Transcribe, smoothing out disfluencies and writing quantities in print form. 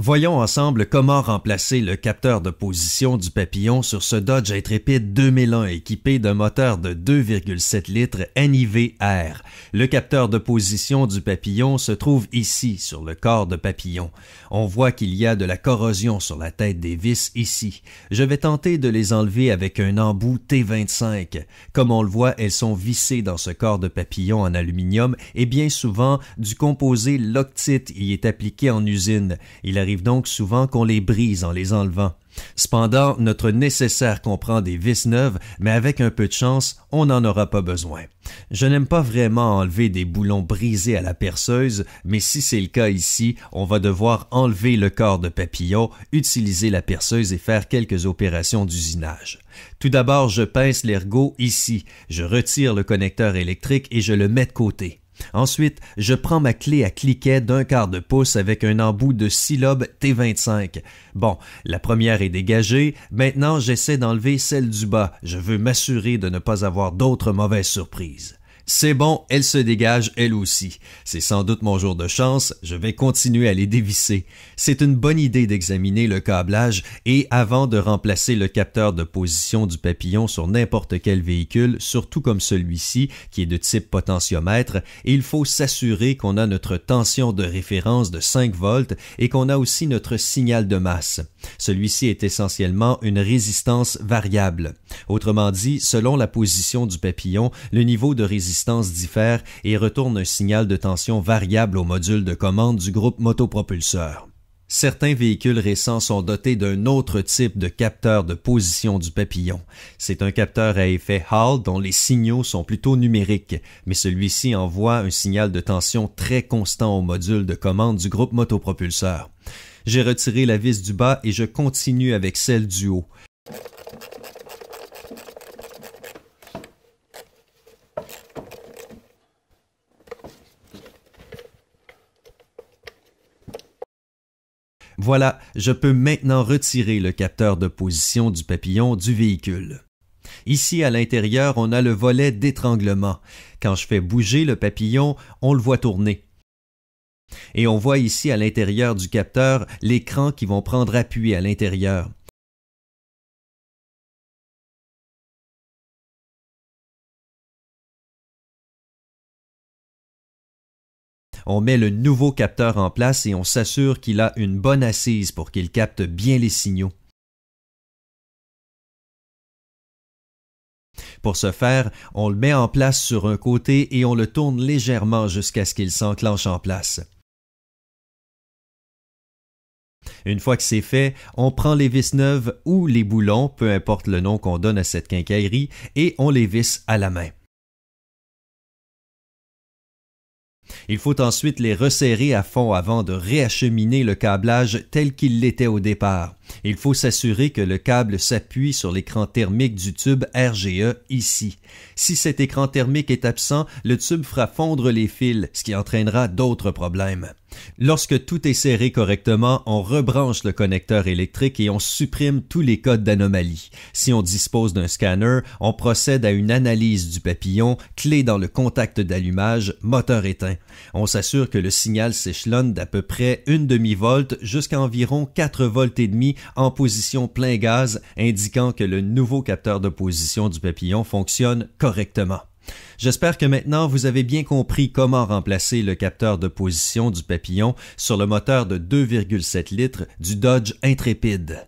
Voyons ensemble comment remplacer le capteur de position du papillon sur ce Dodge Intrepid 2001 équipé d'un moteur de 2,7 litres NIV-R. Le capteur de position du papillon se trouve ici, sur le corps de papillon. On voit qu'il y a de la corrosion sur la tête des vis ici. Je vais tenter de les enlever avec un embout T25. Comme on le voit, elles sont vissées dans ce corps de papillon en aluminium et bien souvent, du composé Loctite y est appliqué en usine. Il arrive donc souvent qu'on les brise en les enlevant. Cependant, notre nécessaire comprend des vis neuves, mais avec un peu de chance, on n'en aura pas besoin. Je n'aime pas vraiment enlever des boulons brisés à la perceuse, mais si c'est le cas ici, on va devoir enlever le corps de papillon, utiliser la perceuse et faire quelques opérations d'usinage. Tout d'abord, je pince l'ergot ici, je retire le connecteur électrique et je le mets de côté. Ensuite, je prends ma clé à cliquet d'1/4 de pouce avec un embout de 6 lobes T25. Bon, la première est dégagée, maintenant j'essaie d'enlever celle du bas. Je veux m'assurer de ne pas avoir d'autres mauvaises surprises. C'est bon, elle se dégage elle aussi. C'est sans doute mon jour de chance, je vais continuer à les dévisser. C'est une bonne idée d'examiner le câblage et avant de remplacer le capteur de position du papillon sur n'importe quel véhicule, surtout comme celui-ci qui est de type potentiomètre, il faut s'assurer qu'on a notre tension de référence de 5 volts et qu'on a aussi notre signal de masse. Celui-ci est essentiellement une résistance variable. Autrement dit, selon la position du papillon, le niveau de résistance diffère et retourne un signal de tension variable au module de commande du groupe motopropulseur. Certains véhicules récents sont dotés d'un autre type de capteur de position du papillon. C'est un capteur à effet Hall dont les signaux sont plutôt numériques, mais celui-ci envoie un signal de tension très constant au module de commande du groupe motopropulseur. J'ai retiré la vis du bas et je continue avec celle du haut. Voilà, je peux maintenant retirer le capteur de position du papillon du véhicule. Ici, à l'intérieur, on a le volet d'étranglement. Quand je fais bouger le papillon, on le voit tourner. Et on voit ici à l'intérieur du capteur l'écran qui vont prendre appui à l'intérieur. On met le nouveau capteur en place et on s'assure qu'il a une bonne assise pour qu'il capte bien les signaux. Pour ce faire, on le met en place sur un côté et on le tourne légèrement jusqu'à ce qu'il s'enclenche en place. Une fois que c'est fait, on prend les vis neuves ou les boulons, peu importe le nom qu'on donne à cette quincaillerie, et on les visse à la main. Il faut ensuite les resserrer à fond avant de réacheminer le câblage tel qu'il l'était au départ. Il faut s'assurer que le câble s'appuie sur l'écran thermique du tube RGE ici. Si cet écran thermique est absent, le tube fera fondre les fils, ce qui entraînera d'autres problèmes. Lorsque tout est serré correctement, on rebranche le connecteur électrique et on supprime tous les codes d'anomalie. Si on dispose d'un scanner, on procède à une analyse du papillon, clé dans le contact d'allumage, moteur éteint. On s'assure que le signal s'échelonne d'à peu près 1 demi-volt jusqu'à environ 4 volts et demi en position plein gaz, indiquant que le nouveau capteur de position du papillon fonctionne correctement. J'espère que maintenant vous avez bien compris comment remplacer le capteur de position du papillon sur le moteur de 2,7 litres du Dodge Intrepid.